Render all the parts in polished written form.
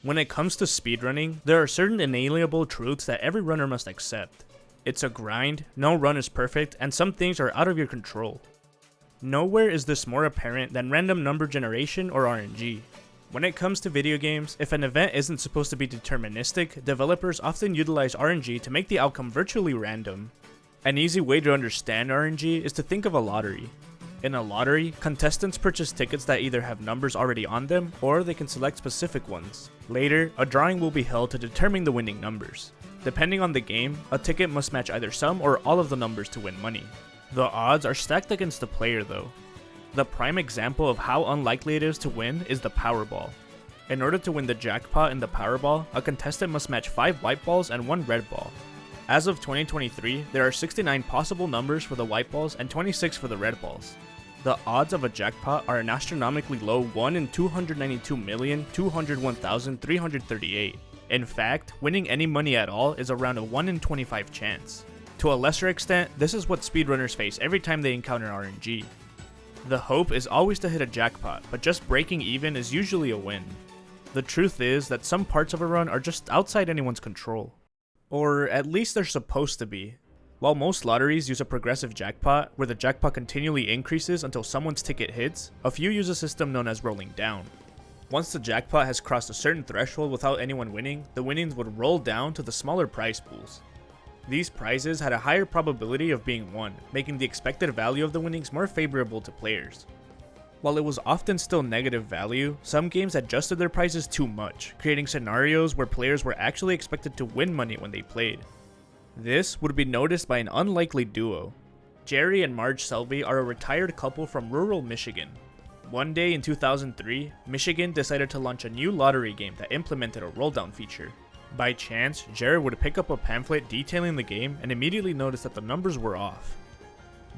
When it comes to speedrunning, there are certain inalienable truths that every runner must accept. It's a grind, no run is perfect, and some things are out of your control. Nowhere is this more apparent than random number generation or RNG. When it comes to video games, if an event isn't supposed to be deterministic, developers often utilize RNG to make the outcome virtually random. An easy way to understand RNG is to think of a lottery. In a lottery, contestants purchase tickets that either have numbers already on them, or they can select specific ones. Later, a drawing will be held to determine the winning numbers. Depending on the game, a ticket must match either some or all of the numbers to win money. The odds are stacked against the player though. The prime example of how unlikely it is to win is the Powerball. In order to win the jackpot in the Powerball, a contestant must match 5 white balls and 1 red ball. As of 2023, there are 69 possible numbers for the white balls and 26 for the red balls. The odds of a jackpot are an astronomically low 1 in 292,201,338. In fact, winning any money at all is around a 1 in 25 chance. To a lesser extent, this is what speedrunners face every time they encounter RNG. The hope is always to hit a jackpot, but just breaking even is usually a win. The truth is that some parts of a run are just outside anyone's control. Or at least they're supposed to be. While most lotteries use a progressive jackpot, where the jackpot continually increases until someone's ticket hits, a few use a system known as rolling down. Once the jackpot has crossed a certain threshold without anyone winning, the winnings would roll down to the smaller prize pools. These prizes had a higher probability of being won, making the expected value of the winnings more favorable to players. While it was often still negative value, some games adjusted their prizes too much, creating scenarios where players were actually expected to win money when they played. This would be noticed by an unlikely duo. Jerry and Marge Selby are a retired couple from rural Michigan. One day in 2003, Michigan decided to launch a new lottery game that implemented a roll-down feature. By chance, Jerry would pick up a pamphlet detailing the game and immediately notice that the numbers were off.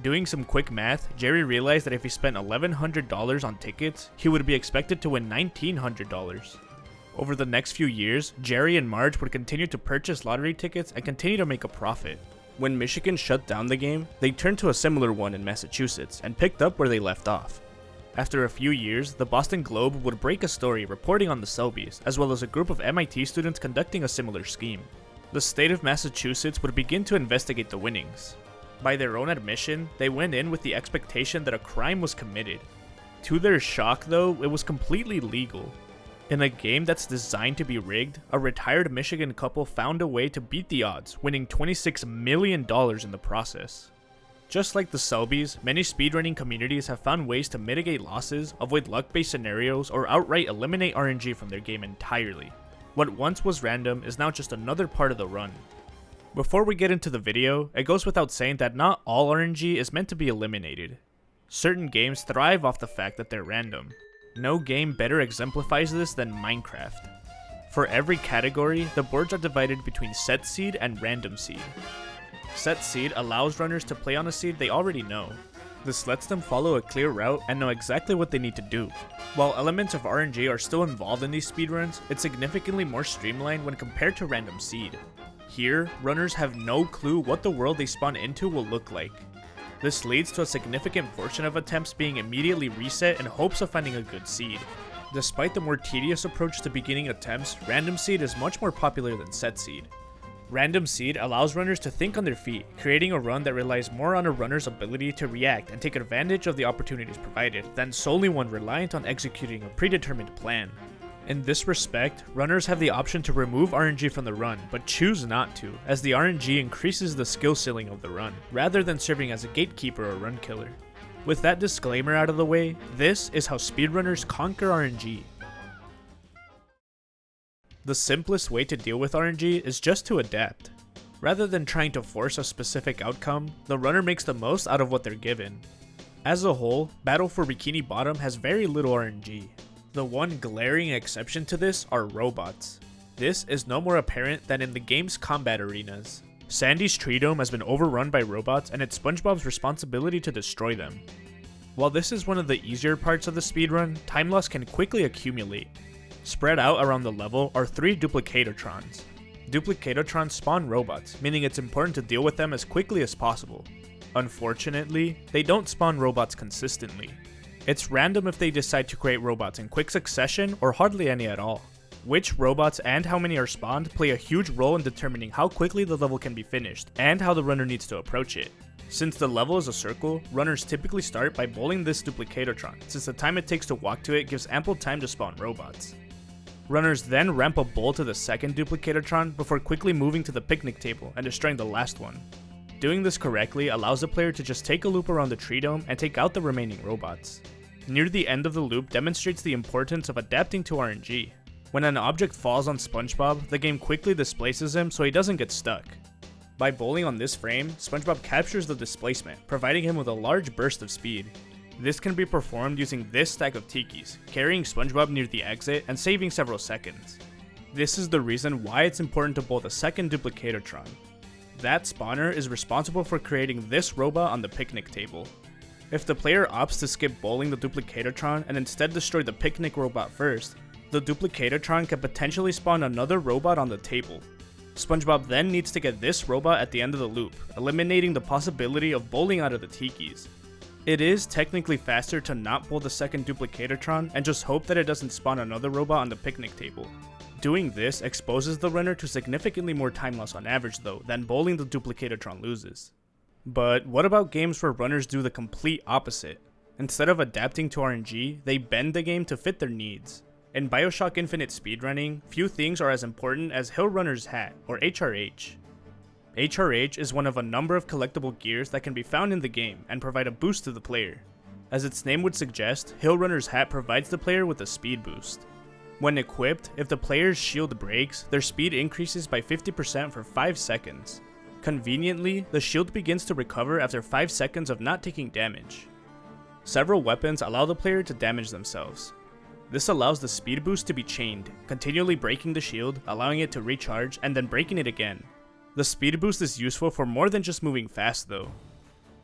Doing some quick math, Jerry realized that if he spent $1,100 on tickets, he would be expected to win $1,900. Over the next few years, Jerry and Marge would continue to purchase lottery tickets and continue to make a profit. When Michigan shut down the game, they turned to a similar one in Massachusetts and picked up where they left off. After a few years, the Boston Globe would break a story reporting on the Selbys, as well as a group of MIT students conducting a similar scheme. The state of Massachusetts would begin to investigate the winnings. By their own admission, they went in with the expectation that a crime was committed. To their shock though, it was completely legal. In a game that's designed to be rigged, a retired Michigan couple found a way to beat the odds, winning $26 million in the process. Just like the Selbys, many speedrunning communities have found ways to mitigate losses, avoid luck-based scenarios, or outright eliminate RNG from their game entirely. What once was random is now just another part of the run. Before we get into the video, it goes without saying that not all RNG is meant to be eliminated. Certain games thrive off the fact that they're random. No game better exemplifies this than Minecraft. For every category, the boards are divided between set seed and random seed. Set seed allows runners to play on a seed they already know. This lets them follow a clear route and know exactly what they need to do. While elements of RNG are still involved in these speedruns, it's significantly more streamlined when compared to random seed. Here, runners have no clue what the world they spawn into will look like. This leads to a significant portion of attempts being immediately reset in hopes of finding a good seed. Despite the more tedious approach to beginning attempts, random seed is much more popular than set seed. Random seed allows runners to think on their feet, creating a run that relies more on a runner's ability to react and take advantage of the opportunities provided, than solely one reliant on executing a predetermined plan. In this respect, runners have the option to remove RNG from the run, but choose not to, as the RNG increases the skill ceiling of the run, rather than serving as a gatekeeper or run killer. With that disclaimer out of the way, this is how speedrunners conquer RNG. The simplest way to deal with RNG is just to adapt. Rather than trying to force a specific outcome, the runner makes the most out of what they're given. As a whole, Battle for Bikini Bottom has very little RNG. The one glaring exception to this are robots. This is no more apparent than in the game's combat arenas. Sandy's tree dome has been overrun by robots and it's SpongeBob's responsibility to destroy them. While this is one of the easier parts of the speedrun, time loss can quickly accumulate. Spread out around the level are 3 Duplicatotrons. Duplicatotrons spawn robots, meaning it's important to deal with them as quickly as possible. Unfortunately, they don't spawn robots consistently. It's random if they decide to create robots in quick succession or hardly any at all. Which robots and how many are spawned play a huge role in determining how quickly the level can be finished, and how the runner needs to approach it. Since the level is a circle, runners typically start by bowling this Duplicatortron, since the time it takes to walk to it gives ample time to spawn robots. Runners then ramp a bowl to the second Duplicatortron before quickly moving to the picnic table and destroying the last one. Doing this correctly allows the player to just take a loop around the tree dome and take out the remaining robots. Near the end of the loop demonstrates the importance of adapting to RNG. When an object falls on SpongeBob, the game quickly displaces him so he doesn't get stuck. By bowling on this frame, SpongeBob captures the displacement, providing him with a large burst of speed. This can be performed using this stack of tikis, carrying SpongeBob near the exit and saving several seconds. This is the reason why it's important to bowl the second Duplicatortron. That spawner is responsible for creating this robot on the picnic table. If the player opts to skip bowling the Duplicatortron and instead destroy the picnic robot first, the Duplicatortron can potentially spawn another robot on the table. SpongeBob then needs to get this robot at the end of the loop, eliminating the possibility of bowling out of the tikis. It is technically faster to not bowl the second Duplicatortron and just hope that it doesn't spawn another robot on the picnic table. Doing this exposes the runner to significantly more time loss on average though than bowling the Duplicatortron loses. But what about games where runners do the complete opposite? Instead of adapting to RNG, they bend the game to fit their needs. In BioShock Infinite Speedrunning, few things are as important as Hill Runner's Hat, or HRH. HRH is one of a number of collectible gears that can be found in the game and provide a boost to the player. As its name would suggest, Hill Runner's Hat provides the player with a speed boost. When equipped, if the player's shield breaks, their speed increases by 50% for 5 seconds. Conveniently, the shield begins to recover after 5 seconds of not taking damage. Several weapons allow the player to damage themselves. This allows the speed boost to be chained, continually breaking the shield, allowing it to recharge, and then breaking it again. The speed boost is useful for more than just moving fast though.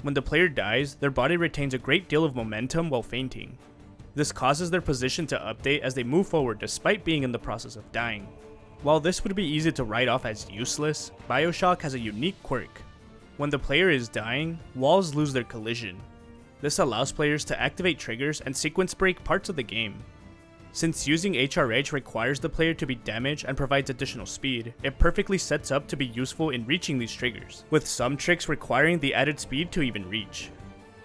When the player dies, their body retains a great deal of momentum while fainting. This causes their position to update as they move forward despite being in the process of dying. While this would be easy to write off as useless, BioShock has a unique quirk. When the player is dying, walls lose their collision. This allows players to activate triggers and sequence break parts of the game. Since using HRH requires the player to be damaged and provides additional speed, it perfectly sets up to be useful in reaching these triggers, with some tricks requiring the added speed to even reach.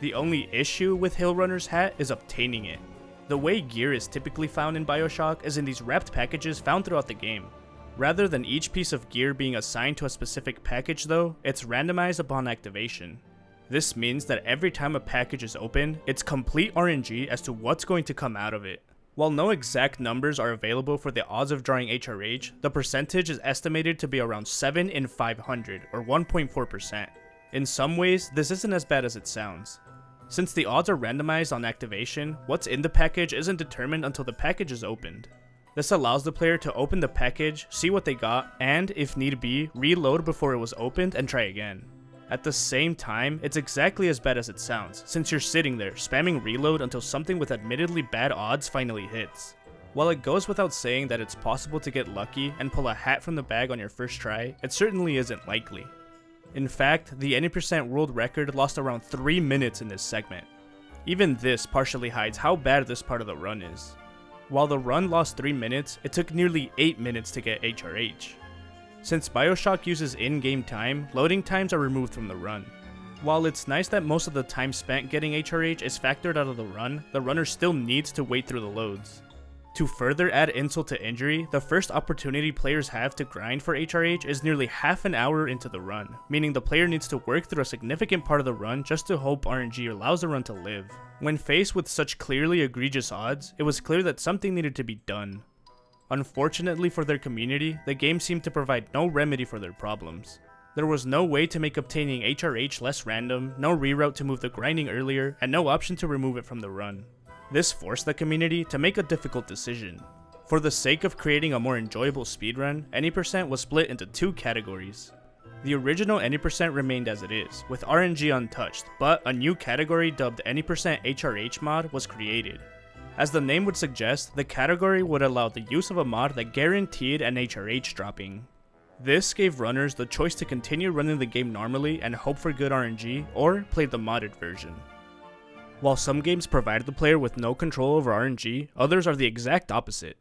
The only issue with Hill Runner's Hat is obtaining it. The way gear is typically found in BioShock is in these wrapped packages found throughout the game. Rather than each piece of gear being assigned to a specific package though, it's randomized upon activation. This means that every time a package is opened, it's complete RNG as to what's going to come out of it. While no exact numbers are available for the odds of drawing HRH, the percentage is estimated to be around 7 in 500, or 1.4%. In some ways, this isn't as bad as it sounds. Since the odds are randomized on activation, what's in the package isn't determined until the package is opened. This allows the player to open the package, see what they got, and, if need be, reload before it was opened and try again. At the same time, it's exactly as bad as it sounds, since you're sitting there, spamming reload until something with admittedly bad odds finally hits. While it goes without saying that it's possible to get lucky and pull a hat from the bag on your first try, it certainly isn't likely. In fact, the any % world record lost around 3 minutes in this segment. Even this partially hides how bad this part of the run is. While the run lost 3 minutes, it took nearly 8 minutes to get HRH. Since BioShock uses in-game time, loading times are removed from the run. While it's nice that most of the time spent getting HRH is factored out of the runner still needs to wait through the loads. To further add insult to injury, the first opportunity players have to grind for HRH is nearly half an hour into the run, meaning the player needs to work through a significant part of the run just to hope RNG allows the run to live. When faced with such clearly egregious odds, it was clear that something needed to be done. Unfortunately for their community, the game seemed to provide no remedy for their problems. There was no way to make obtaining HRH less random, no reroute to move the grinding earlier, and no option to remove it from the run. This forced the community to make a difficult decision. For the sake of creating a more enjoyable speedrun, any % was split into 2 categories. The original any % remained as it is, with RNG untouched, but a new category dubbed any % HRH mod was created. As the name would suggest, the category would allow the use of a mod that guaranteed an HRH dropping. This gave runners the choice to continue running the game normally and hope for good RNG, or play the modded version. While some games provide the player with no control over RNG, others are the exact opposite.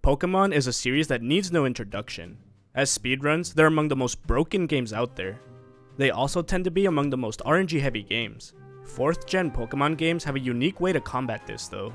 Pokemon is a series that needs no introduction. As speedruns, they're among the most broken games out there. They also tend to be among the most RNG heavy games. 4th gen Pokemon games have a unique way to combat this though.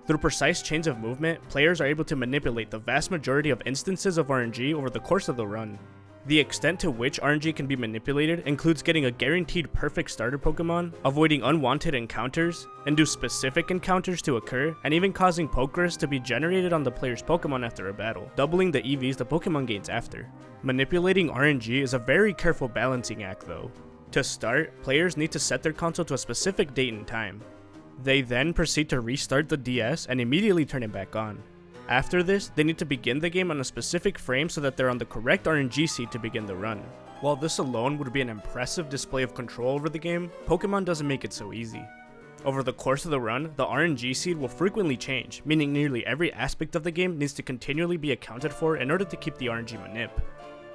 Through precise change of movement, players are able to manipulate the vast majority of instances of RNG over the course of the run. The extent to which RNG can be manipulated includes getting a guaranteed perfect starter Pokemon, avoiding unwanted encounters, induce specific encounters to occur, and even causing Pokerus to be generated on the player's Pokemon after a battle, doubling the EVs the Pokemon gains after. Manipulating RNG is a very careful balancing act though. To start, players need to set their console to a specific date and time. They then proceed to restart the DS and immediately turn it back on. After this, they need to begin the game on a specific frame so that they're on the correct RNG seed to begin the run. While this alone would be an impressive display of control over the game, Pokemon doesn't make it so easy. Over the course of the run, the RNG seed will frequently change, meaning nearly every aspect of the game needs to continually be accounted for in order to keep the RNG manip.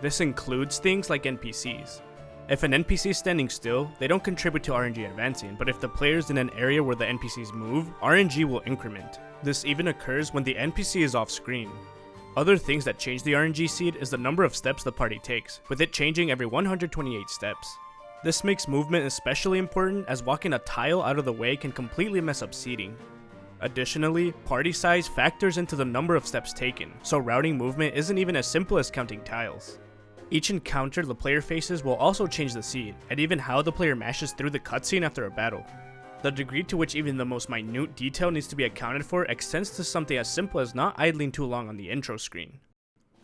This includes things like NPCs. If an NPC is standing still, they don't contribute to RNG advancing, but if the player is in an area where the NPCs move, RNG will increment. This even occurs when the NPC is off screen. Other things that change the RNG seed is the number of steps the party takes, with it changing every 128 steps. This makes movement especially important as walking a tile out of the way can completely mess up seeding. Additionally, party size factors into the number of steps taken, so routing movement isn't even as simple as counting tiles. Each encounter the player faces will also change the seed, and even how the player mashes through the cutscene after a battle. The degree to which even the most minute detail needs to be accounted for extends to something as simple as not idling too long on the intro screen.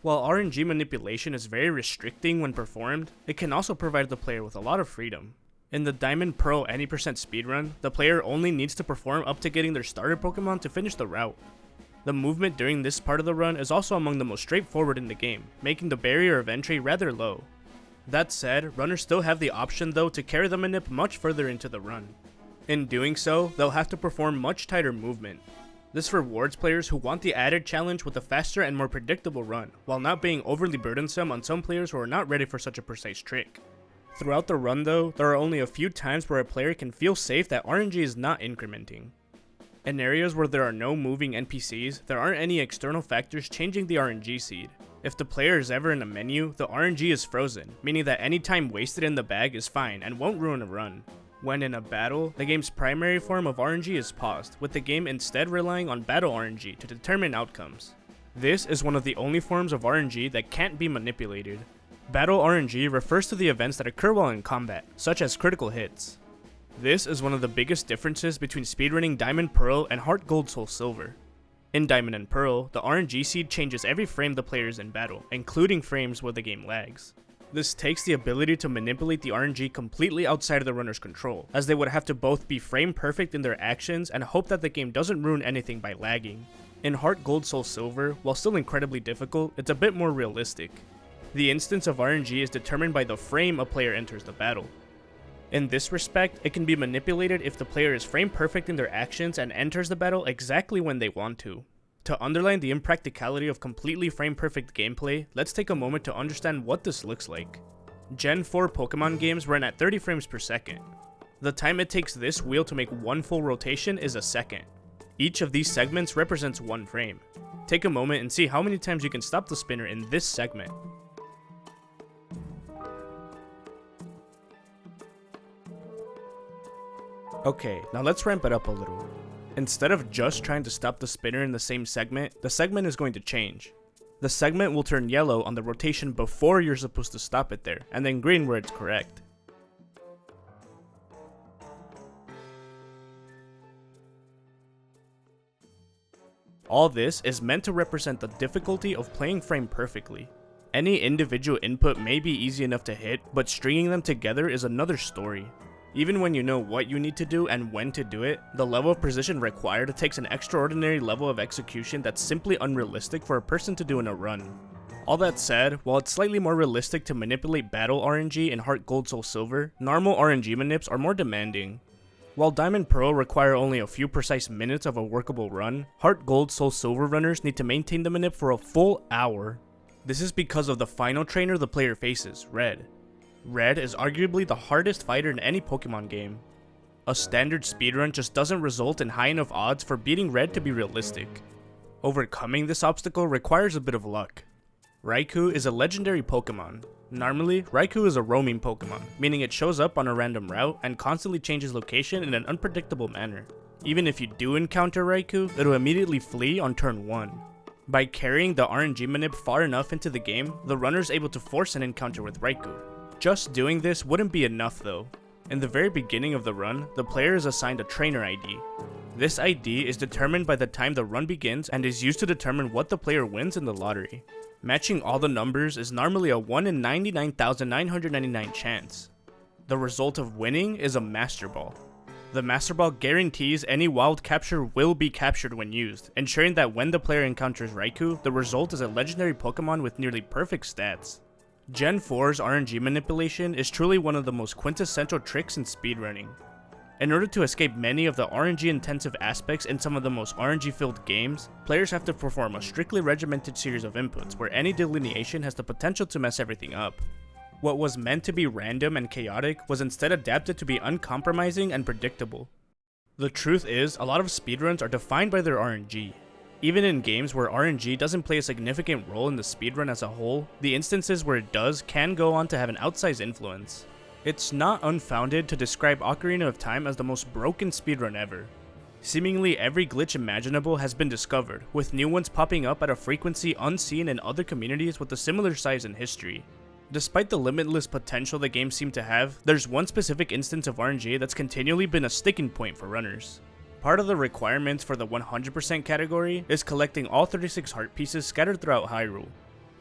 While RNG manipulation is very restricting when performed, it can also provide the player with a lot of freedom. In the Diamond Pearl any % speedrun, the player only needs to perform up to getting their starter Pokemon to finish the route. The movement during this part of the run is also among the most straightforward in the game, making the barrier of entry rather low. That said, runners still have the option though to carry the manip much further into the run. In doing so, they'll have to perform much tighter movement. This rewards players who want the added challenge with a faster and more predictable run, while not being overly burdensome on some players who are not ready for such a precise trick. Throughout the run though, there are only a few times where a player can feel safe that RNG is not incrementing. In areas where there are no moving NPCs, there aren't any external factors changing the RNG seed. If the player is ever in a menu, the RNG is frozen, meaning that any time wasted in the bag is fine and won't ruin a run. When in a battle, the game's primary form of RNG is paused, with the game instead relying on battle RNG to determine outcomes. This is one of the only forms of RNG that can't be manipulated. Battle RNG refers to the events that occur while in combat, such as critical hits. This is one of the biggest differences between speedrunning Diamond Pearl and Heart Gold Soul Silver. In Diamond and Pearl, the RNG seed changes every frame the player is in battle, including frames where the game lags. This takes the ability to manipulate the RNG completely outside of the runner's control, as they would have to both be frame perfect in their actions and hope that the game doesn't ruin anything by lagging. In Heart Gold Soul Silver, while still incredibly difficult, it's a bit more realistic. The instance of RNG is determined by the frame a player enters the battle. In this respect, it can be manipulated if the player is frame perfect in their actions and enters the battle exactly when they want to. To underline the impracticality of completely frame perfect gameplay, let's take a moment to understand what this looks like. Gen 4 Pokemon games run at 30 frames per second. The time it takes this wheel to make one full rotation is a second. Each of these segments represents one frame. Take a moment and see how many times you can stop the spinner in this segment. Okay, now let's ramp it up a little. Instead of just trying to stop the spinner in the same segment, the segment is going to change. The segment will turn yellow on the rotation before you're supposed to stop it there, and then green where it's correct. All this is meant to represent the difficulty of playing frame perfectly. Any individual input may be easy enough to hit, but stringing them together is another story. Even when you know what you need to do and when to do it, the level of precision required takes an extraordinary level of execution that's simply unrealistic for a person to do in a run. All that said, while it's slightly more realistic to manipulate battle RNG in Heart Gold Soul Silver, normal RNG manips are more demanding. While Diamond Pearl require only a few precise minutes of a workable run, Heart Gold Soul Silver runners need to maintain the manip for a full hour. This is because of the final trainer the player faces, Red. Red is arguably the hardest fighter in any Pokemon game. A standard speedrun just doesn't result in high enough odds for beating Red to be realistic. Overcoming this obstacle requires a bit of luck. Raikou is a legendary Pokemon. Normally, Raikou is a roaming Pokemon, meaning it shows up on a random route and constantly changes location in an unpredictable manner. Even if you do encounter Raikou, it'll immediately flee on turn 1. By carrying the RNG manip far enough into the game, the runner is able to force an encounter with Raikou. Just doing this wouldn't be enough though. In the very beginning of the run, the player is assigned a trainer ID. This ID is determined by the time the run begins and is used to determine what the player wins in the lottery. Matching all the numbers is normally a 1 in 99,999 chance. The result of winning is a Master Ball. The Master Ball guarantees any wild capture will be captured when used, ensuring that when the player encounters Raikou, the result is a legendary Pokemon with nearly perfect stats. Gen 4's RNG manipulation is truly one of the most quintessential tricks in speedrunning. In order to escape many of the RNG-intensive aspects in some of the most RNG-filled games, players have to perform a strictly regimented series of inputs where any delineation has the potential to mess everything up. What was meant to be random and chaotic was instead adapted to be uncompromising and predictable. The truth is, a lot of speedruns are defined by their RNG. Even in games where RNG doesn't play a significant role in the speedrun as a whole, the instances where it does can go on to have an outsized influence. It's not unfounded to describe Ocarina of Time as the most broken speedrun ever. Seemingly every glitch imaginable has been discovered, with new ones popping up at a frequency unseen in other communities with a similar size and history. Despite the limitless potential the game seemed to have, there's one specific instance of RNG that's continually been a sticking point for runners. Part of the requirements for the 100% category is collecting all 36 heart pieces scattered throughout Hyrule.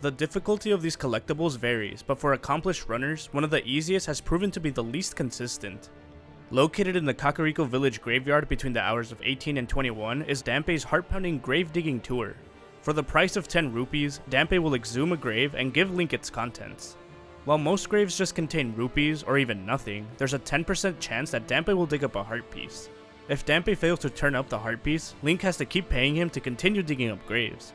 The difficulty of these collectibles varies, but for accomplished runners, one of the easiest has proven to be the least consistent. Located in the Kakariko Village graveyard between the hours of 18 and 21 is Dampé's heart-pounding grave digging tour. For the price of 10 rupees, Dampé will exhume a grave and give Link its contents. While most graves just contain rupees or even nothing, there's a 10% chance that Dampé will dig up a heart piece. If Dampé fails to turn up the heart piece, Link has to keep paying him to continue digging up graves.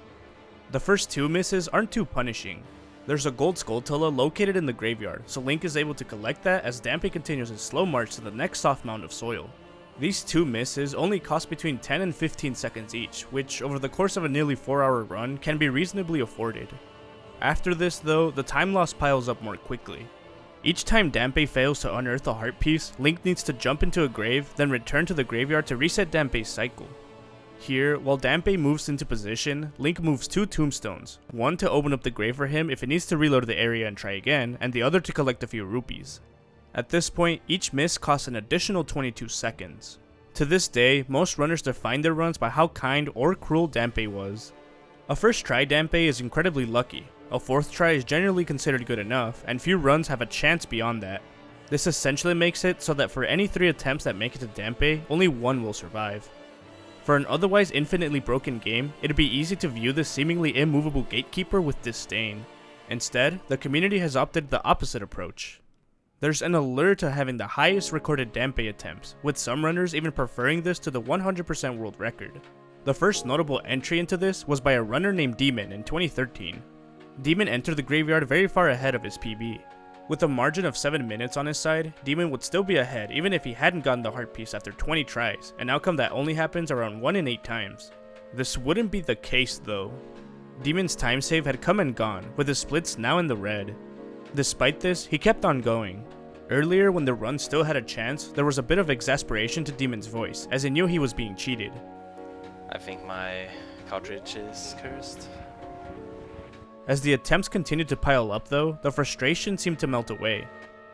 The first 2 misses aren't too punishing. There's a gold Skulltula located in the graveyard, so Link is able to collect that as Dampé continues his slow march to the next soft mound of soil. These 2 misses only cost between 10 and 15 seconds each, which over the course of a nearly 4-hour run can be reasonably afforded. After this though, the time loss piles up more quickly. Each time Dampé fails to unearth a heart piece, Link needs to jump into a grave, then return to the graveyard to reset Dampé's cycle. Here, while Dampé moves into position, Link moves 2 tombstones, one to open up the grave for him if it needs to reload the area and try again, and the other to collect a few rupees. At this point, each miss costs an additional 22 seconds. To this day, most runners define their runs by how kind or cruel Dampé was. A first try Dampé is incredibly lucky, a 4th try is generally considered good enough, and few runs have a chance beyond that. This essentially makes it so that for any 3 attempts that make it to Dampé, only 1 will survive. For an otherwise infinitely broken game, it'd be easy to view this seemingly immovable gatekeeper with disdain. Instead, the community has opted the opposite approach. There's an allure to having the highest recorded Dampé attempts, with some runners even preferring this to the 100% world record. The first notable entry into this was by a runner named Demon in 2013. Demon entered the graveyard very far ahead of his PB. With a margin of 7 minutes on his side, Demon would still be ahead even if he hadn't gotten the heart piece after 20 tries, an outcome that only happens around 1 in 8 times. This wouldn't be the case though. Demon's time save had come and gone, with his splits now in the red. Despite this, he kept on going. Earlier, when the run still had a chance, there was a bit of exasperation to Demon's voice, as he knew he was being cheated. I think my cartridge is cursed. As the attempts continued to pile up though, the frustration seemed to melt away.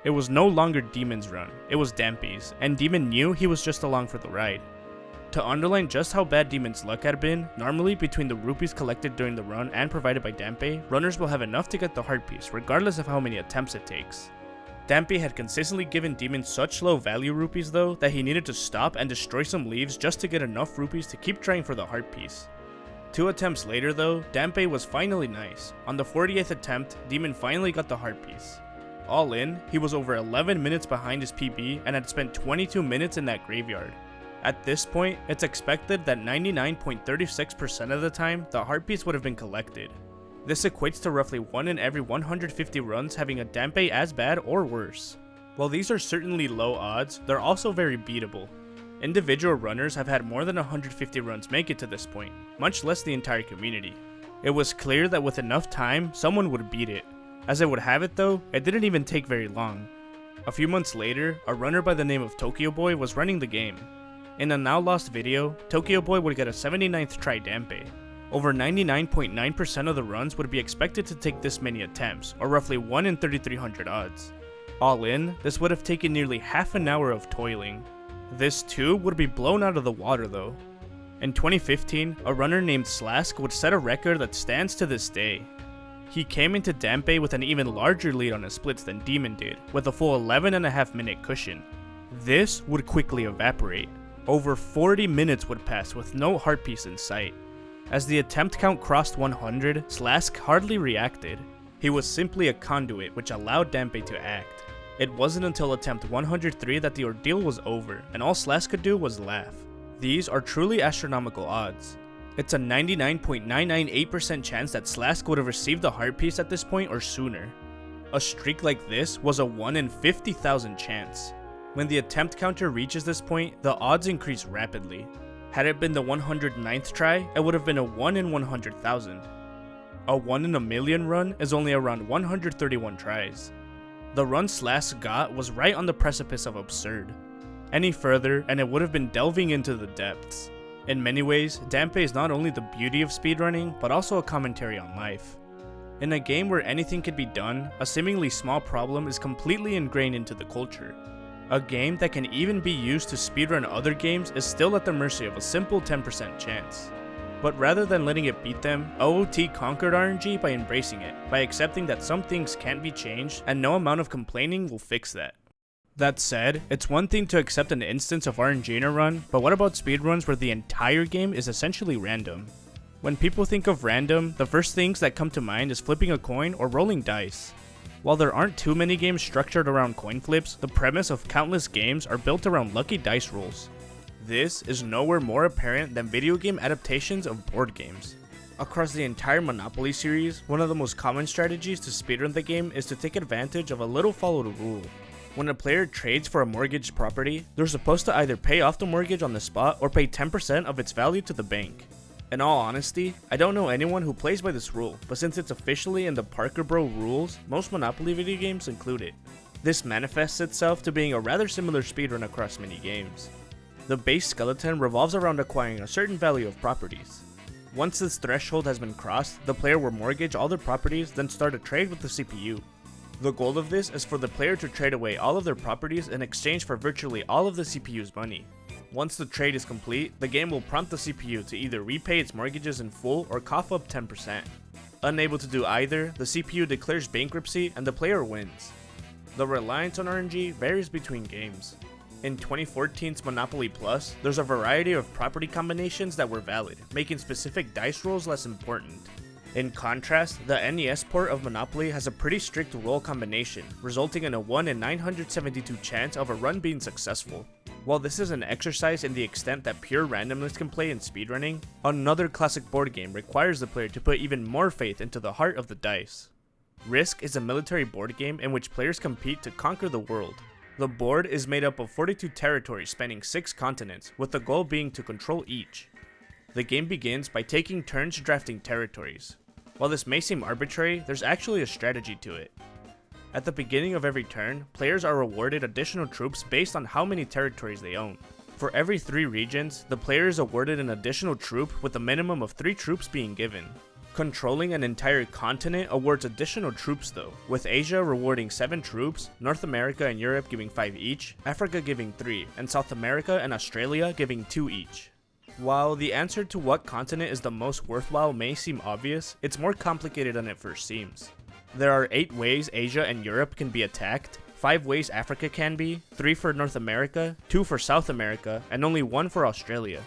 It was no longer Demon's run, it was Dampé's, and Demon knew he was just along for the ride. To underline just how bad Demon's luck had been, normally between the rupees collected during the run and provided by Dampé, runners will have enough to get the heart piece regardless of how many attempts it takes. Dampé had consistently given Demon such low value rupees though that he needed to stop and destroy some leaves just to get enough rupees to keep trying for the heart piece. 2 attempts later though, Dampé was finally nice. On the 40th attempt, Demon finally got the heart piece. All in, he was over 11 minutes behind his PB and had spent 22 minutes in that graveyard. At this point, it's expected that 99.36% of the time, the heart piece would have been collected. This equates to roughly 1 in every 150 runs having a Dampé as bad or worse. While these are certainly low odds, they're also very beatable. Individual runners have had more than 150 runs make it to this point, much less the entire community. It was clear that with enough time, someone would beat it. As it would have it though, it didn't even take very long. A few months later, a runner by the name of Tokyo Boy was running the game. In a now lost video, Tokyo Boy would get a 79th try Dampe. Over 99.9% of the runs would be expected to take this many attempts, or roughly 1 in 3,300 odds. All in, this would have taken nearly half an hour of toiling. This too would be blown out of the water though. In 2015, a runner named Slask would set a record that stands to this day. He came into Dampe with an even larger lead on his splits than Demon did, with a full 11.5 minute cushion. This would quickly evaporate. Over 40 minutes would pass with no heart piece in sight. As the attempt count crossed 100, Slask hardly reacted. He was simply a conduit which allowed Dampe to act. It wasn't until attempt 103 that the ordeal was over, and all Slask could do was laugh. These are truly astronomical odds. It's a 99.998% chance that Slask would have received the heart piece at this point or sooner. A streak like this was a 1 in 50,000 chance. When the attempt counter reaches this point, the odds increase rapidly. Had it been the 109th try, it would have been a 1 in 100,000. A 1 in a million run is only around 131 tries. The run Slask got was right on the precipice of absurd. Any further and it would have been delving into the depths. In many ways, Dampe is not only the beauty of speedrunning, but also a commentary on life. In a game where anything can be done, a seemingly small problem is completely ingrained into the culture. A game that can even be used to speedrun other games is still at the mercy of a simple 10% chance. But rather than letting it beat them, OOT conquered RNG by embracing it, by accepting that some things can't be changed and no amount of complaining will fix that. That said, it's one thing to accept an instance of RNG in a run, but what about speedruns where the entire game is essentially random? When people think of random, the first things that come to mind is flipping a coin or rolling dice. While there aren't too many games structured around coin flips, the premise of countless games are built around lucky dice rolls. This is nowhere more apparent than video game adaptations of board games. Across the entire Monopoly series, one of the most common strategies to speedrun the game is to take advantage of a little followed rule. When a player trades for a mortgaged property, they're supposed to either pay off the mortgage on the spot or pay 10% of its value to the bank. In all honesty, I don't know anyone who plays by this rule, but since it's officially in the Parker Bro rules, most Monopoly video games include it. This manifests itself to being a rather similar speedrun across many games. The base skeleton revolves around acquiring a certain value of properties. Once this threshold has been crossed, the player will mortgage all their properties, then start a trade with the CPU. The goal of this is for the player to trade away all of their properties in exchange for virtually all of the CPU's money. Once the trade is complete, the game will prompt the CPU to either repay its mortgages in full or cough up 10%. Unable to do either, the CPU declares bankruptcy and the player wins. The reliance on RNG varies between games. In 2014's Monopoly Plus, there's a variety of property combinations that were valid, making specific dice rolls less important. In contrast, the NES port of Monopoly has a pretty strict roll combination, resulting in a 1 in 972 chance of a run being successful. While this is an exercise in the extent that pure randomness can play in speedrunning, another classic board game requires the player to put even more faith into the heart of the dice. Risk is a military board game in which players compete to conquer the world. The board is made up of 42 territories spanning 6 continents, with the goal being to control each. The game begins by taking turns drafting territories. While this may seem arbitrary, there's actually a strategy to it. At the beginning of every turn, players are awarded additional troops based on how many territories they own. For every 3 regions, the player is awarded an additional troop with a minimum of 3 troops being given. Controlling an entire continent awards additional troops though, with Asia rewarding 7 troops, North America and Europe giving 5 each, Africa giving 3, and South America and Australia giving 2 each. While the answer to what continent is the most worthwhile may seem obvious, it's more complicated than it first seems. There are 8 ways Asia and Europe can be attacked, 5 ways Africa can be, 3 for North America, 2 for South America, and only 1 for Australia.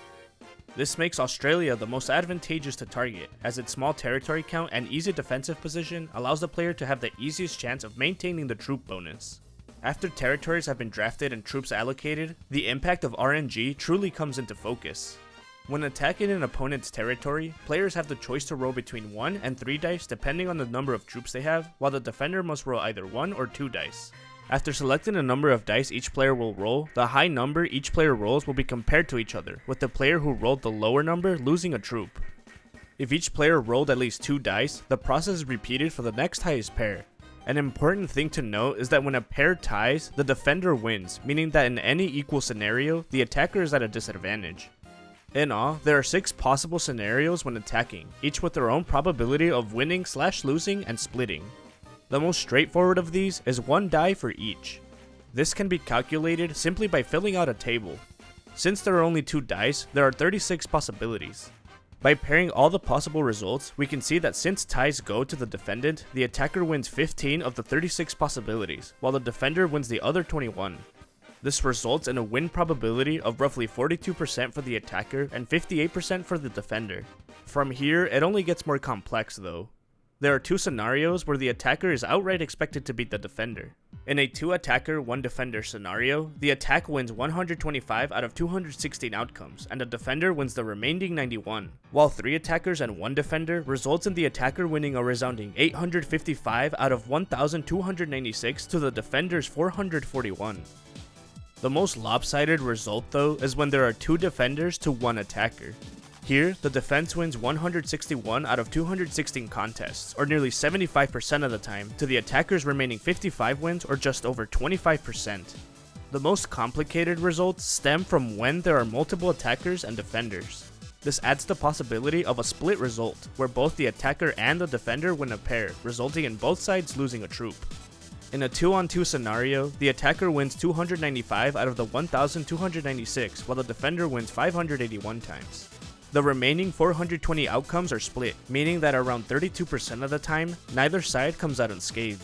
This makes Australia the most advantageous to target, as its small territory count and easy defensive position allows the player to have the easiest chance of maintaining the troop bonus. After territories have been drafted and troops allocated, the impact of RNG truly comes into focus. When attacking an opponent's territory, players have the choice to roll between 1 and 3 dice depending on the number of troops they have, while the defender must roll either 1 or 2 dice. After selecting a number of dice each player will roll, the high number each player rolls will be compared to each other, with the player who rolled the lower number losing a troop. If each player rolled at least 2 dice, the process is repeated for the next highest pair. An important thing to note is that when a pair ties, the defender wins, meaning that in any equal scenario, the attacker is at a disadvantage. In all, there are 6 possible scenarios when attacking, each with their own probability of winning / losing and splitting. The most straightforward of these is 1 die for each. This can be calculated simply by filling out a table. Since there are only 2 dice, there are 36 possibilities. By pairing all the possible results, we can see that since ties go to the defendant, the attacker wins 15 of the 36 possibilities, while the defender wins the other 21. This results in a win probability of roughly 42% for the attacker and 58% for the defender. From here, it only gets more complex though. There are 2 scenarios where the attacker is outright expected to beat the defender. In a 2 attacker, 1 defender scenario, the attack wins 125 out of 216 outcomes, and the defender wins the remaining 91, while 3 attackers and 1 defender results in the attacker winning a resounding 855 out of 1,296 to the defender's 441. The most lopsided result though is when there are 2 defenders to 1 attacker. Here, the defense wins 161 out of 216 contests, or nearly 75% of the time, to the attacker's remaining 55 wins, or just over 25%. The most complicated results stem from when there are multiple attackers and defenders. This adds the possibility of a split result, where both the attacker and the defender win a pair, resulting in both sides losing a troop. In a 2-on-2 scenario, the attacker wins 295 out of the 1,296, while the defender wins 581 times. The remaining 420 outcomes are split, meaning that around 32% of the time, neither side comes out unscathed.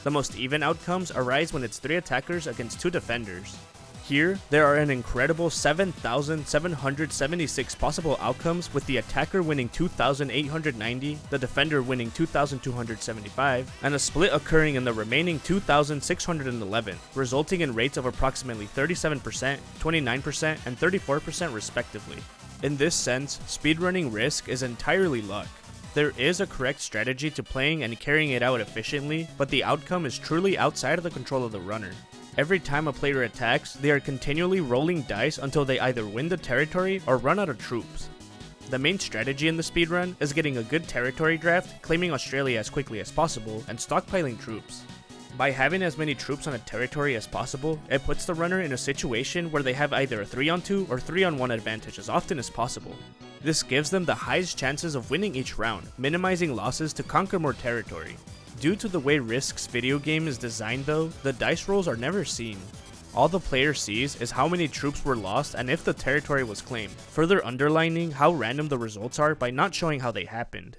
The most even outcomes arise when it's 3 attackers against 2 defenders. Here, there are an incredible 7,776 possible outcomes, with the attacker winning 2,890, the defender winning 2,275, and a split occurring in the remaining 2,611, resulting in rates of approximately 37%, 29%, and 34% respectively. In this sense, speedrunning risk is entirely luck. There is a correct strategy to playing and carrying it out efficiently, but the outcome is truly outside of the control of the runner. Every time a player attacks, they are continually rolling dice until they either win the territory or run out of troops. The main strategy in the speedrun is getting a good territory draft, claiming Australia as quickly as possible, and stockpiling troops. By having as many troops on a territory as possible, it puts the runner in a situation where they have either a 3-on-2 or 3-on-1 advantage as often as possible. This gives them the highest chances of winning each round, minimizing losses to conquer more territory. Due to the way Risk's video game is designed though, the dice rolls are never seen. All the player sees is how many troops were lost and if the territory was claimed, further underlining how random the results are by not showing how they happened.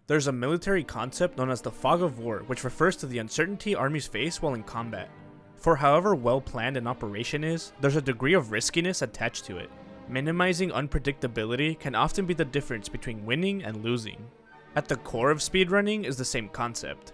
There's a military concept known as the fog of war, which refers to the uncertainty armies face while in combat. For however well planned an operation is, there's a degree of riskiness attached to it. Minimizing unpredictability can often be the difference between winning and losing. At the core of speedrunning is the same concept.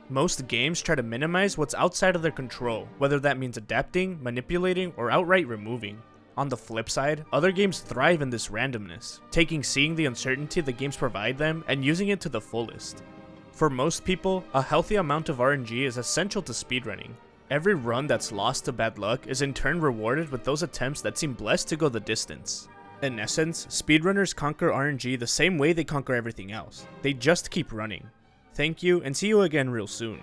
Most games try to minimize what's outside of their control, whether that means adapting, manipulating, or outright removing. On the flip side, other games thrive in this randomness, seeing the uncertainty the games provide them and using it to the fullest. For most people, a healthy amount of RNG is essential to speedrunning. Every run that's lost to bad luck is in turn rewarded with those attempts that seem blessed to go the distance. In essence, speedrunners conquer RNG the same way they conquer everything else. They just keep running. Thank you, and see you again real soon.